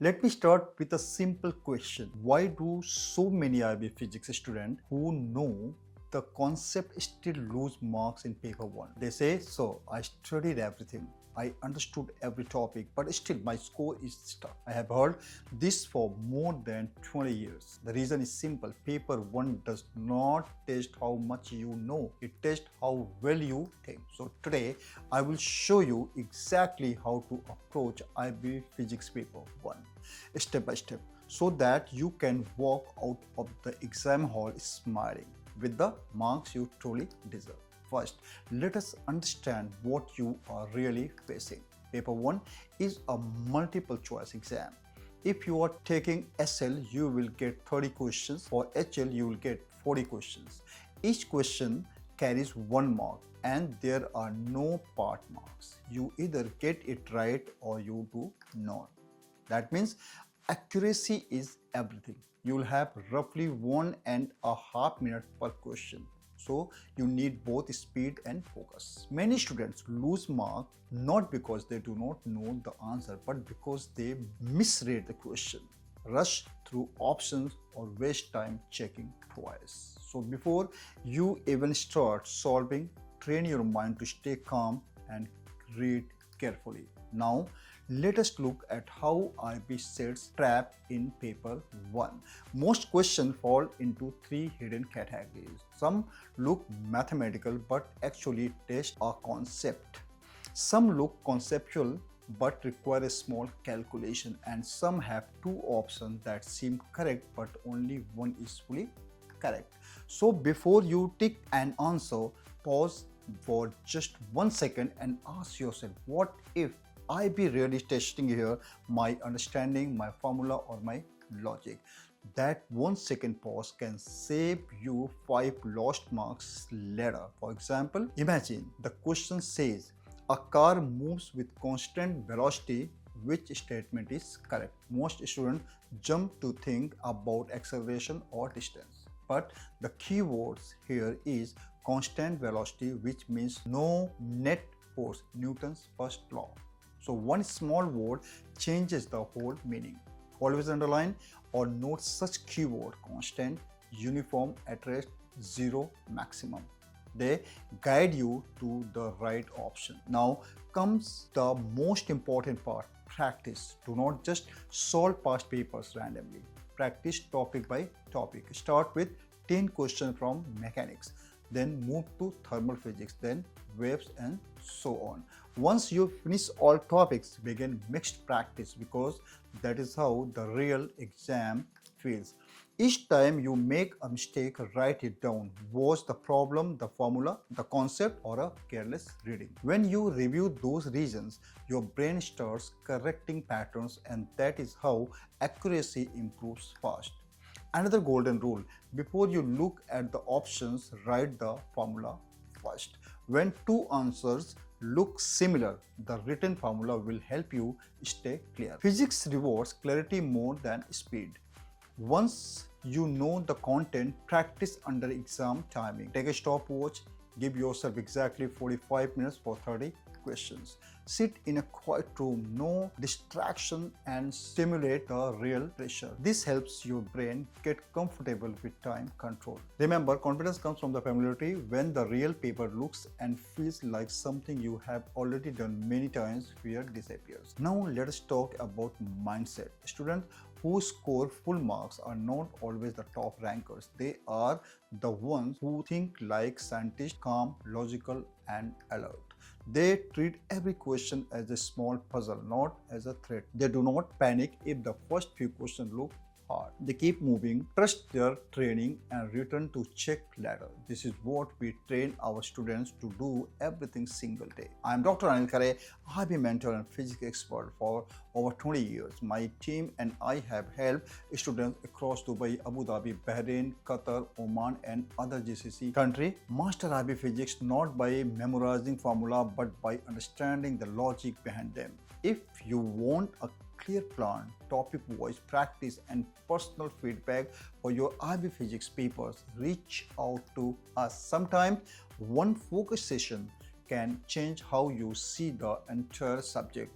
Let me start with a simple question. Why do so many IB physics students who know the concept still lose marks in paper 1? They say, so I studied everything, I understood every topic, but still my score is stuck. I have heard this for more than 20 years. The reason is simple. Paper 1 does not test how much you know, it tests how well you think. So today I will show you exactly how to approach IB physics paper 1 step by step, so that you can walk out of the exam hall smiling with the marks you truly deserve. First, let us understand what you are really facing. Paper 1 is a multiple choice exam. If you are taking SL, you will get 30 questions. For HL, you will get 40 questions. Each question carries 1 mark and there are no part marks. You either get it right or you do not. That means accuracy is everything. You will have roughly 1.5 minutes per question. So you need both speed and focus. Many students lose marks not because they do not know the answer, but because they misread the question, rush through options, or waste time checking twice. So before you even start solving, train your mind to stay calm and read carefully. Now, let us look at how IB sets trap in paper 1. Most questions fall into 3 hidden categories. Some look mathematical but actually test a concept. Some look conceptual but require a small calculation, and some have 2 options that seem correct but only one is fully correct. So before you tick an answer, pause for just 1 second and ask yourself, what if I be really testing here my understanding, my formula, or my logic? That 1 second pause can save you 5 lost marks later. For example, imagine the question says a car moves with constant velocity. Which statement is correct? Most students jump to think about acceleration or distance. But the keywords here is constant velocity, which means no net force, Newton's first law. So one small word changes the whole meaning. Always underline or note such keyword: constant, uniform, at rest, zero, maximum. They guide you to the right option. Now comes the most important part: practice. Do not just solve past papers randomly. Practice topic by topic. Start with 10 questions from mechanics, then move to thermal physics, then waves, and so on. Once you finish all topics, begin mixed practice, because that is how the real exam feels. Each time you make a mistake, write it down. Was the problem the formula, the concept, or a careless reading? When you review those reasons, your brain starts correcting patterns, and that is how accuracy improves fast. Another golden rule: before you look at the options, write the formula first. When 2 answers look similar, the written formula will help you stay clear. Physics rewards clarity more than speed. Once you know the content, practice under exam timing. Take a stopwatch, give yourself exactly 45 minutes for 30 questions. Sit in a quiet room, no distraction, and stimulate the real pressure. This helps your brain get comfortable with time control. Remember, confidence comes from the familiarity. When the real paper looks and feels like something you have already done many times, fear disappears. Now let us talk about mindset. Students who score full marks are not always the top rankers. They are the ones who think like scientists, calm, logical, and alert. They treat every question as a small puzzle, not as a threat. They do not panic if the first few questions look hard. They keep moving, trust their training, and return to check later. This is what we train our students to do every single day. I am Dr. Anil Khare. I have been mentor and physics expert for over 20 years. My team and I have helped students across Dubai, Abu Dhabi, Bahrain, Qatar, Oman, and other GCC countries master IB physics not by memorizing formula but by understanding the logic behind them. If you want a clear plan, topic-wise practice, and personal feedback for your IB physics papers, reach out to us. Sometimes one focus session can change how you see the entire subject.